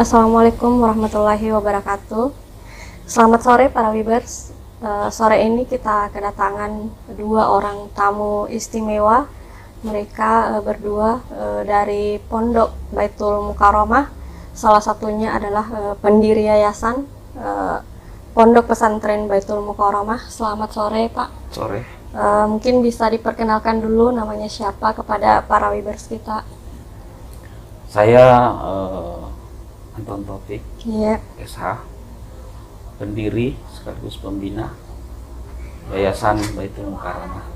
Assalamualaikum warahmatullahi wabarakatuh. Selamat sore para Wibers. Sore ini kita kedatangan dua orang tamu istimewa. Mereka berdua dari Pondok Baitul Mukaromah. Salah satunya adalah pendiri yayasan Pondok Pesantren Baitul Mukaromah. Selamat sore Pak. Sore. Mungkin bisa diperkenalkan dulu namanya siapa kepada para Wibers kita. Saya Anton Taufik, Iya. SH, pendiri sekaligus pembina Yayasan Baitul Mukaromah.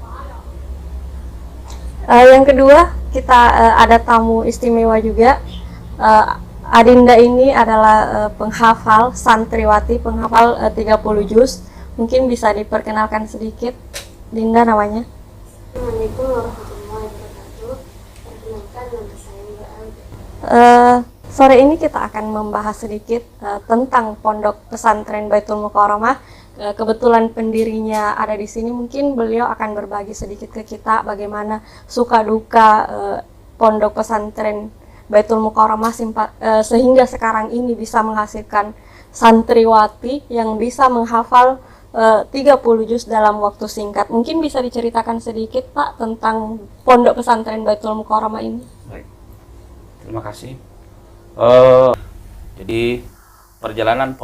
Yang kedua, kita ada tamu istimewa juga. Adinda ini adalah penghafal santriwati, penghafal 30 juz. Mungkin bisa diperkenalkan sedikit, Dinda namanya. Assalamualaikum warahmatullahi wabarakatuh. Perkenalkan nama saya Mbak Alda. Sore ini kita akan membahas sedikit tentang Pondok Pesantren Baitul Mukaromah. Kebetulan pendirinya ada di sini, mungkin beliau akan berbagi sedikit ke kita bagaimana suka duka Pondok Pesantren Baitul Mukaromah sehingga sekarang ini bisa menghasilkan santriwati yang bisa menghafal 30 juz dalam waktu singkat. Mungkin bisa diceritakan sedikit Pak tentang Pondok Pesantren Baitul Mukaromah ini. Baik, terima kasih. Jadi perjalanan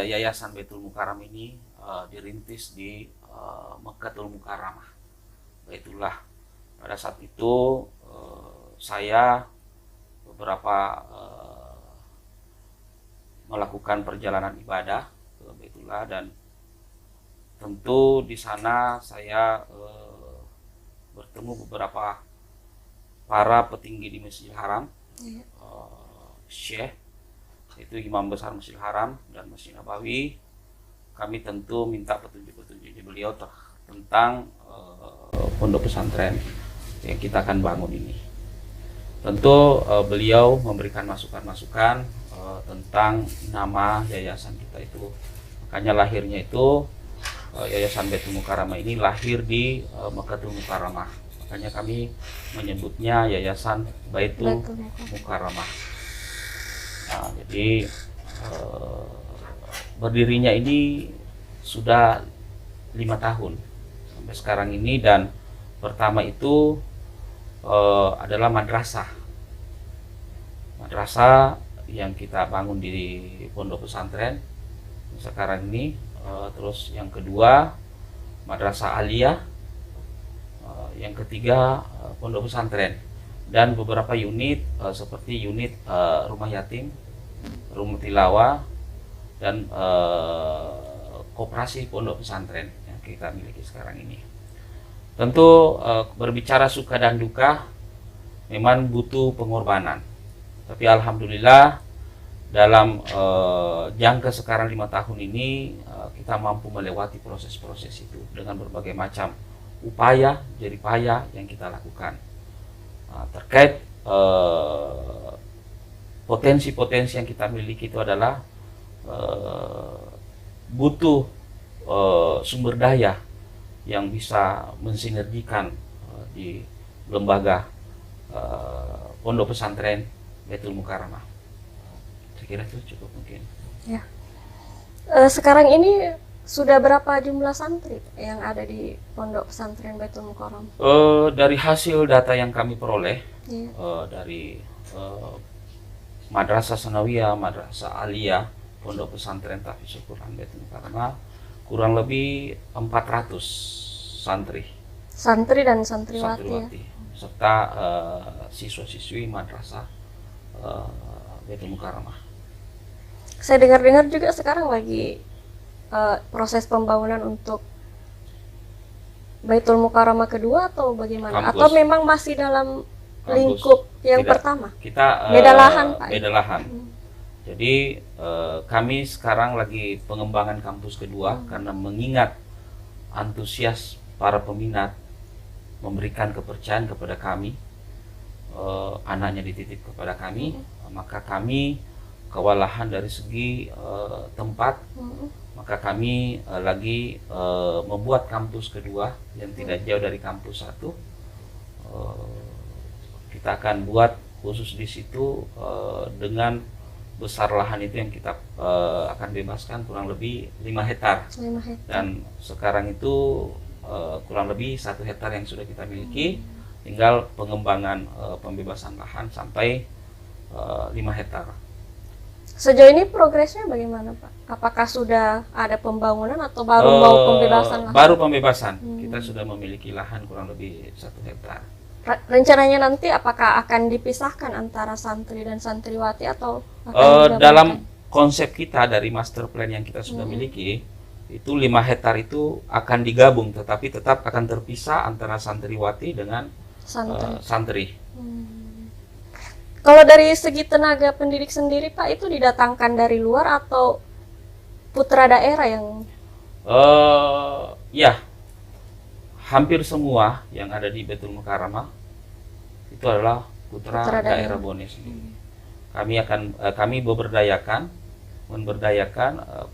Yayasan Baitul Mukaromah ini dirintis di Mekkatul Mukarramah, Baitullah. Pada saat itu saya beberapa melakukan perjalanan ibadah ke Baitullah, dan tentu di sana saya bertemu beberapa para petinggi di Masjidil Haram. Syekh, yaitu Imam Besar Masjidil Haram dan Masjid Nabawi. Kami tentu minta petunjuk-petunjuk beliau tentang pondok pesantren yang kita akan bangun ini. Tentu beliau memberikan masukan-masukan tentang nama yayasan kita itu. Makanya lahirnya itu Yayasan Baitul Mukaromah ini lahir di Mekkatul Mukarramah. Makanya kami menyebutnya Yayasan Baitul Mukaromah. Nah, jadi berdirinya ini sudah 5 tahun sampai sekarang ini, dan pertama itu adalah madrasah yang kita bangun di pondok pesantren sekarang ini. Terus yang kedua madrasah aliyah, yang ketiga pondok pesantren, dan beberapa unit seperti unit rumah yatim, rumah tilawah, dan koperasi pondok pesantren yang kita miliki sekarang ini. Tentu berbicara suka dan duka memang butuh pengorbanan, tapi alhamdulillah dalam jangka sekarang 5 tahun ini kita mampu melewati proses-proses itu dengan berbagai macam upaya jeripaya yang kita lakukan. Terkait potensi-potensi yang kita miliki itu adalah butuh sumber daya yang bisa mensinergikan di lembaga pondok pesantren Baitul Mukaromah. Saya kira itu cukup mungkin. Ya. Sekarang ini sudah berapa jumlah santri yang ada di Pondok Pesantren Baitul Mukaromah? Dari hasil data yang kami peroleh, Iya. dari Madrasah Sanawiyah, Madrasah Aliyah, Pondok Pesantren Tahfiz Quran Baitul Mukaromah, kurang lebih 400 Santri dan santriwati. Ya? Serta siswa-siswi Madrasah Baitul Mukaromah. Saya dengar-dengar juga sekarang lagi proses pembangunan untuk Baitul Mukaromah kedua atau bagaimana? Kampus. Atau memang masih dalam lingkup yang pertama? Kita beda lahan, Pak. Beda lahan. Jadi kami sekarang lagi pengembangan kampus kedua karena mengingat antusias para peminat memberikan kepercayaan kepada kami, anaknya dititip kepada kami, maka kami kewalahan dari segi tempat, maka kami lagi membuat kampus kedua yang tidak jauh dari kampus satu. Kita akan buat khusus di situ dengan besar lahan itu yang kita akan bebaskan kurang lebih 5 hektar. 5 hektar. Dan sekarang itu kurang lebih 1 hektar yang sudah kita miliki, tinggal pengembangan pembebasan lahan sampai 5 hektar. Sejauh ini progresnya bagaimana Pak? Apakah sudah ada pembangunan atau baru mau pembebasan lahan? Baru pembebasan. Kita sudah memiliki lahan kurang lebih 1 hektar. Rencananya nanti apakah akan dipisahkan antara santri dan santriwati atau akan digabungkan? Dalam konsep kita dari master plan yang kita sudah miliki, itu 5 hektar itu akan digabung, tetapi tetap akan terpisah antara santriwati dengan santri. Kalau dari segi tenaga pendidik sendiri Pak, itu didatangkan dari luar atau putra daerah yang? Ya, hampir semua yang ada di Baitul Mukarramah itu adalah putra daerah Bone sendiri. Kami memberdayakan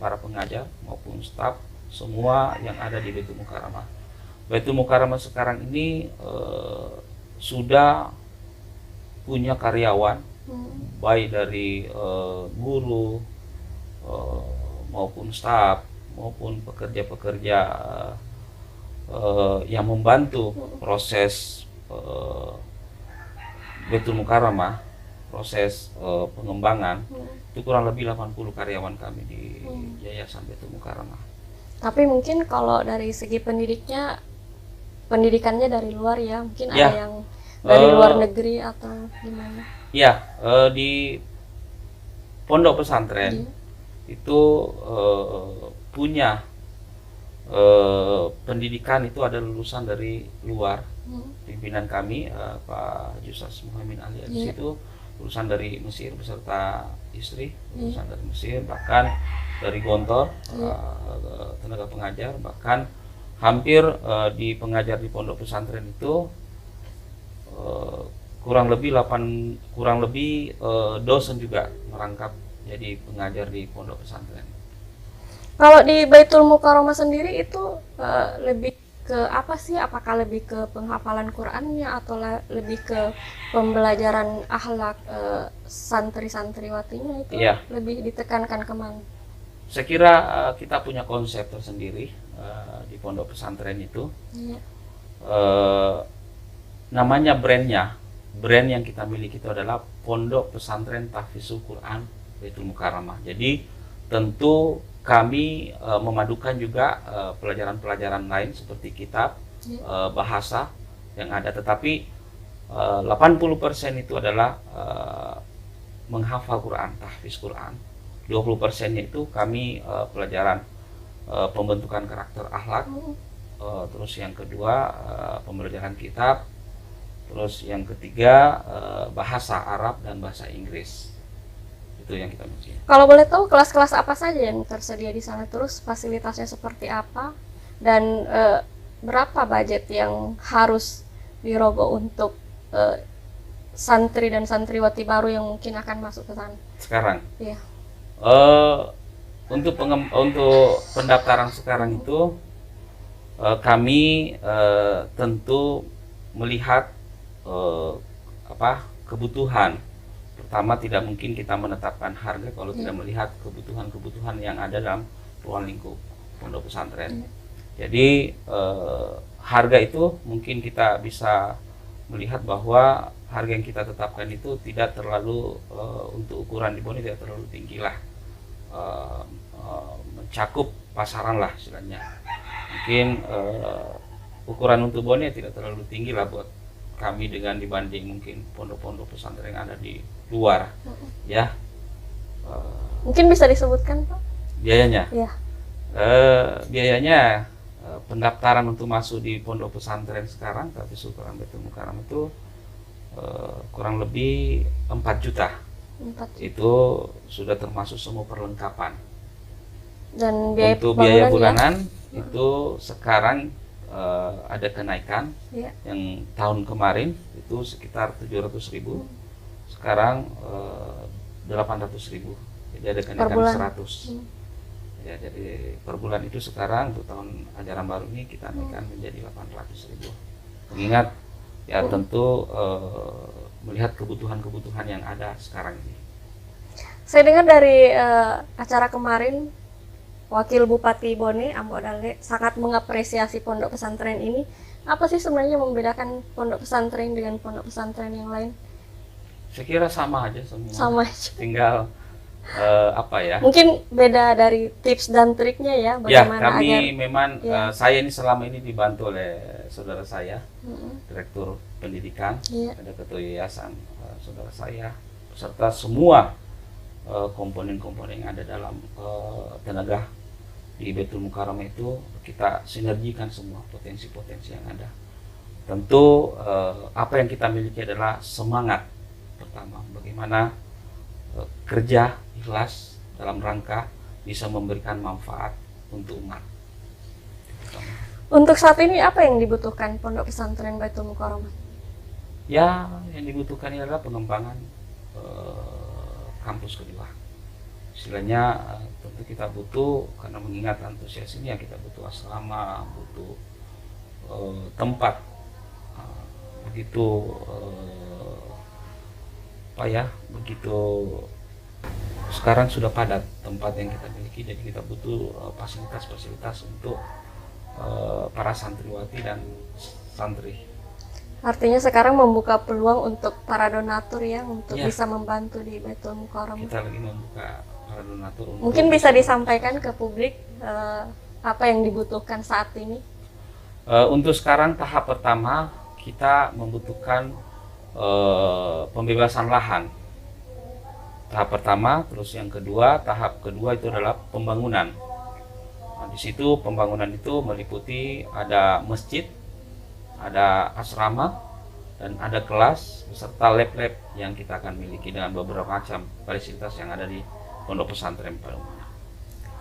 para pengajar maupun staf semua yang ada di Baitul Mukarramah. Baitul Mukarramah sekarang ini sudah punya karyawan, baik dari guru maupun staf maupun pekerja-pekerja yang membantu proses Baitul Mukarramah, proses pengembangan. Itu kurang lebih 80 karyawan kami di Yayasan Baitul Mukarramah. Tapi mungkin kalau dari segi pendidikannya dari luar ya, mungkin ada yang dari luar negeri atau gimana? Ya, di pondok pesantren itu punya pendidikan itu ada lulusan dari luar. Pimpinan kami Pak Jusas Muhammad Ali Aziz itu lulusan dari Mesir beserta istri, lulusan dari Mesir, bahkan dari Gontor, tenaga pengajar, bahkan hampir di pengajar di pondok pesantren itu kurang lebih dosen juga merangkap jadi pengajar di pondok pesantren. Kalau di Baitul Mukarramah sendiri itu lebih ke apa sih? Apakah lebih ke penghafalan Qur'annya atau lebih ke pembelajaran akhlak santri-santriwatinya itu lebih ditekankan kemana? Saya kira kita punya konsep tersendiri di pondok pesantren itu. Namanya brand yang kita miliki itu adalah Pondok Pesantren Tahfizul Quran Baitul Mukarramah. Jadi tentu kami memadukan juga pelajaran-pelajaran lain seperti kitab, bahasa yang ada, tetapi 80% itu adalah menghafal Quran, tahfiz Quran. 20%-nya itu kami pelajaran pembentukan karakter akhlak, terus yang kedua pembelajaran kitab, terus yang ketiga bahasa Arab dan bahasa Inggris. Itu yang kita miliki. Kalau boleh tahu kelas-kelas apa saja yang tersedia di sana, terus fasilitasnya seperti apa, dan berapa budget yang harus dirogoh untuk santri dan santriwati baru yang mungkin akan masuk ke sana sekarang? Iya. Untuk pendaftaran sekarang itu kami tentu melihat kebutuhan. Pertama, tidak mungkin kita menetapkan harga kalau tidak melihat kebutuhan-kebutuhan yang ada dalam ruang lingkup pondok pesantren. Jadi harga itu mungkin kita bisa melihat bahwa harga yang kita tetapkan itu tidak terlalu untuk ukuran di Bone tidak terlalu tinggi lah, mencakup pasaran lah istilahnya. Mungkin ukuran untuk Bone tidak terlalu tinggi lah buat kami dengan dibanding mungkin pondok-pondok pesantren yang ada di luar, ya. Mungkin bisa disebutkan Pak biayanya? Ya. Biayanya pendaftaran untuk masuk di pondok pesantren sekarang Tahfizul Quran Baitul Mukarramah itu kurang lebih 4 juta. 4 juta. Itu sudah termasuk semua perlengkapan. Dan biaya untuk biaya bulanan itu sekarang ada kenaikan. Yang tahun kemarin itu sekitar 700.000, sekarang 800.000, jadi ada kenaikan 100. Ya, jadi per bulan itu sekarang untuk tahun ajaran baru ini kita naikkan menjadi 800.000. Mengingat ya tentu melihat kebutuhan-kebutuhan yang ada sekarang ini. Saya dengar dari acara kemarin, Wakil Bupati Bone, Ambo Dalde, sangat mengapresiasi pondok pesantren ini. Apa sih sebenarnya yang membedakan pondok pesantren dengan pondok pesantren yang lain? Saya kira sama aja semua. Sama aja. Tinggal apa ya? Mungkin beda dari tips dan triknya ya, Ya, bagaimana kami agar memang ya. saya ini selama ini dibantu oleh saudara saya, Direktur Pendidikan, ada Ketua Yayasan saudara saya, beserta semua komponen-komponen yang ada dalam tenaga di Baitul Mukarramah itu kita sinergikan semua potensi-potensi yang ada. Tentu apa yang kita miliki adalah semangat pertama, bagaimana kerja ikhlas dalam rangka bisa memberikan manfaat untuk umat. Untuk saat ini apa yang dibutuhkan pondok pesantren Baitul Mukarramah? Ya, yang dibutuhkan adalah pengembangan kampus kedua. Istilahnya tentu kita butuh, karena mengingat antusias ini ya kita butuh asrama, butuh tempat begitu begitu sekarang sudah padat tempat yang kita miliki, jadi kita butuh fasilitas-fasilitas untuk para santriwati dan santri. Artinya sekarang membuka peluang untuk para donatur ya, untuk Ya. bisa membantu di Baitul Mukarramah. Kita lagi membuka para donatur untuk Mungkin bisa disampaikan ke publik apa yang dibutuhkan saat ini. Untuk sekarang tahap pertama kita membutuhkan pembebasan lahan. Tahap pertama, terus yang kedua, tahap kedua itu adalah pembangunan. Nah, di situ pembangunan itu meliputi ada masjid, ada asrama, dan ada kelas beserta lab-lab yang kita akan miliki dengan beberapa macam fasilitas yang ada di pondok pesantren pada umumnya.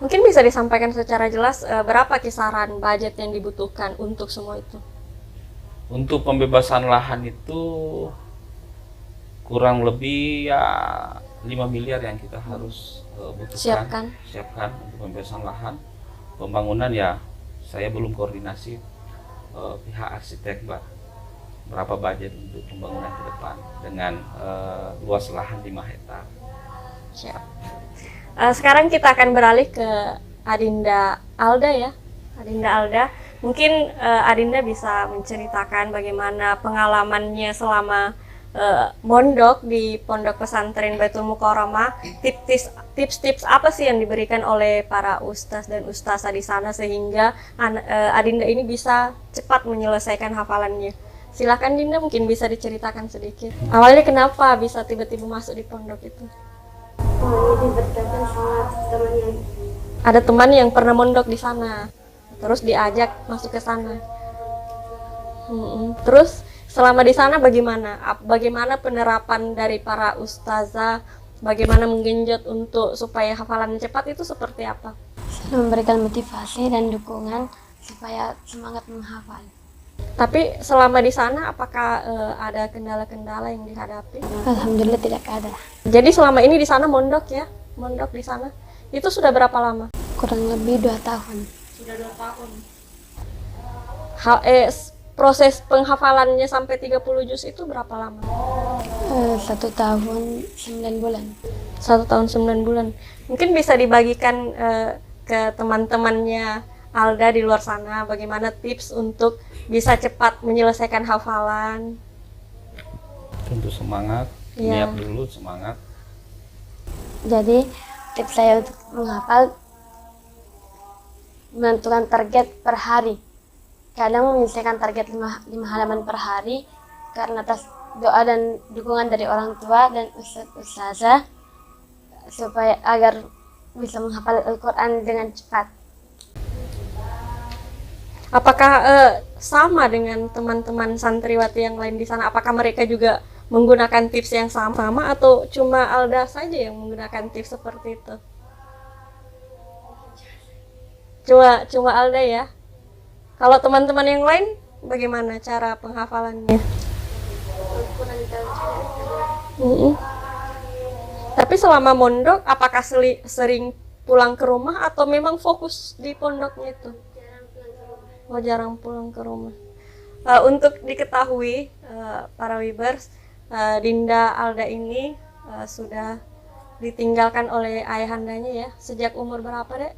Mungkin bisa disampaikan secara jelas berapa kisaran budget yang dibutuhkan untuk semua itu? Untuk pembebasan lahan itu kurang lebih ya 5 miliar yang kita harus butuhkan. Siapkan untuk pembebasan lahan. Pembangunan ya saya belum koordinasi pihak arsitek berapa budget untuk pembangunan ke depan dengan luas lahan 5 hektar. Siap. Sekarang kita akan beralih ke Adinda Alda ya. Adinda Alda, mungkin Adinda bisa menceritakan bagaimana pengalamannya selama mondok di pondok pesantren Baitul Mukarramah. Tips-tips apa sih yang diberikan oleh para ustaz dan ustazah di sana sehingga Adinda ini bisa cepat menyelesaikan hafalannya? Silakan Dinda, mungkin bisa diceritakan sedikit. Awalnya kenapa bisa tiba-tiba masuk di pondok itu? Oh, ini diberkatkan sama teman yang Ada teman yang pernah mondok di sana, terus diajak masuk ke sana. Terus selama di sana bagaimana penerapan dari para ustazah, bagaimana menggenjot untuk supaya hafalan cepat itu seperti apa? memberikan motivasi dan dukungan supaya semangat menghafal. Tapi selama di sana apakah ada kendala-kendala yang dihadapi? Alhamdulillah tidak ada. Jadi selama ini di sana mondok di sana. Itu sudah berapa lama? Kurang lebih 2 tahun. Sudah 2 tahun. Proses penghafalannya sampai 30 juz itu berapa lama? 1 tahun 9 bulan. 1 tahun 9 bulan. Mungkin bisa dibagikan ke teman-temannya Alda di luar sana, bagaimana tips untuk bisa cepat menyelesaikan hafalan? Tentu semangat, Iya. niat dulu semangat. Jadi tips saya untuk menghafal, menentukan target per hari. Kadang menyelesaikan target 5 halaman per hari karena atas doa dan dukungan dari orang tua dan ustazah supaya agar bisa menghafal Al-Quran dengan cepat. Apakah sama dengan teman-teman santriwati yang lain di sana? Apakah mereka juga menggunakan tips yang sama atau cuma Alda saja yang menggunakan tips seperti itu? Cuma Alda ya. Kalau teman-teman yang lain bagaimana cara penghafalannya? Tapi selama mondok apakah sering pulang ke rumah atau memang fokus di pondoknya itu? Jarang pulang ke rumah. Untuk diketahui para Wibers, Dinda Alda ini sudah ditinggalkan oleh ayahandanya ya. Sejak umur berapa, Dek?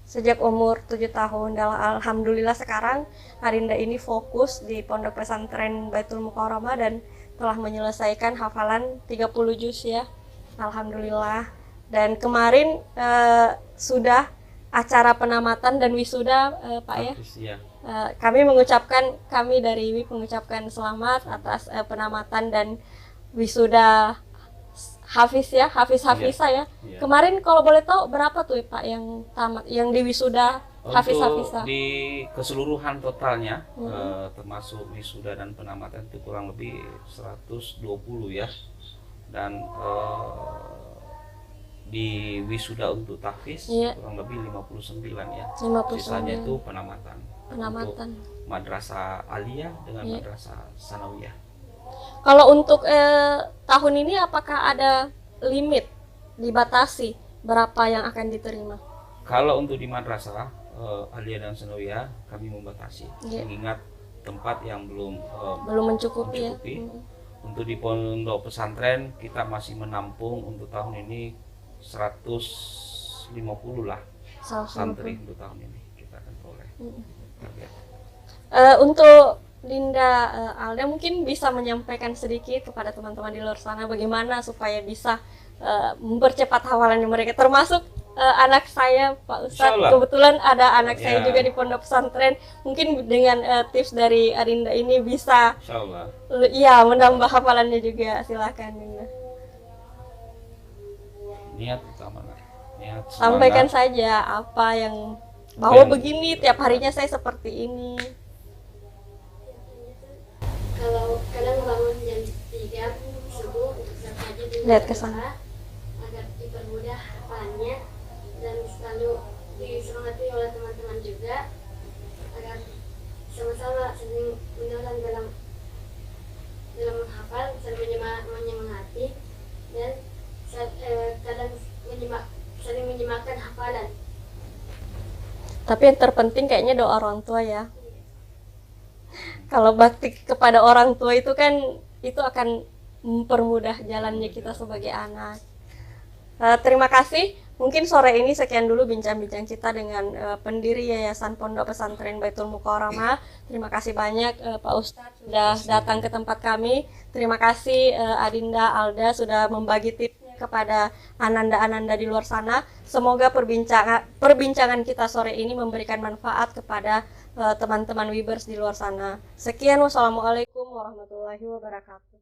Sejak umur 7 tahun. Dan alhamdulillah sekarang Arinda ini fokus di Pondok Pesantren Baitul Mukarramah dan telah menyelesaikan hafalan 30 juz ya. Alhamdulillah. Dan kemarin sudah acara penamatan dan wisuda Pak ya. Ya. Kami dari WIB mengucapkan selamat atas penamatan dan wisuda Hafiz ya, Hafiz-Hafizah ya. Iya. Kemarin kalau boleh tahu berapa tuh Pak yang tamat, yang di wisuda Hafiz-Hafizah? Untuk di keseluruhan totalnya termasuk wisuda dan penamatan itu kurang lebih 120 ya. Dan di wisuda untuk tahfiz kurang lebih 59 ya. 59. Sisanya itu penamatan. Penamatan. Untuk madrasah aliyah dengan madrasah sanawiyah. Kalau untuk tahun ini apakah ada limit, dibatasi berapa yang akan diterima? Kalau untuk di madrasah aliyah dan sanawiyah kami membatasi, mengingat tempat yang belum mencukupi. Ya. Untuk di pondok pesantren kita masih menampung untuk tahun ini 150 lah santri untuk tahun ini kita akan peroleh. Untuk Dinda Alda mungkin bisa menyampaikan sedikit kepada teman-teman di luar sana bagaimana supaya bisa mempercepat hafalannya mereka, termasuk anak saya Pak Ustadz. Kebetulan ada anak saya juga di pondok pesantren, mungkin dengan tips dari Arinda ini bisa menambah hafalannya juga. Silakan Dinda. Niat utama, niat semangat. Sampaikan saja apa yang bahwa begini tiap harinya saya seperti ini. Kalau kalian bangun jam 3 subuh untuk saja lihat ke sana agar dipermudah hafalannya dan selalu disemangati oleh teman-teman juga agar sama-sama saling mendorong dalam menghafal, saling menyemangati dan kadang saling menyemakkan hafalan. Tapi yang terpenting kayaknya doa orang tua ya. Kalau bakti kepada orang tua itu kan itu akan mempermudah jalannya kita sebagai anak. Terima kasih. Mungkin sore ini sekian dulu bincang-bincang kita dengan pendiri Yayasan Pondok Pesantren Baitul Mukarramah. Terima kasih banyak Pak Ustadz sudah datang ke tempat kami. Terima kasih Adinda Alda sudah membagi tipsnya kepada ananda-ananda di luar sana. Semoga perbincangan kita sore ini memberikan manfaat kepada teman-teman Wibers di luar sana. Sekian, wassalamualaikum warahmatullahi wabarakatuh.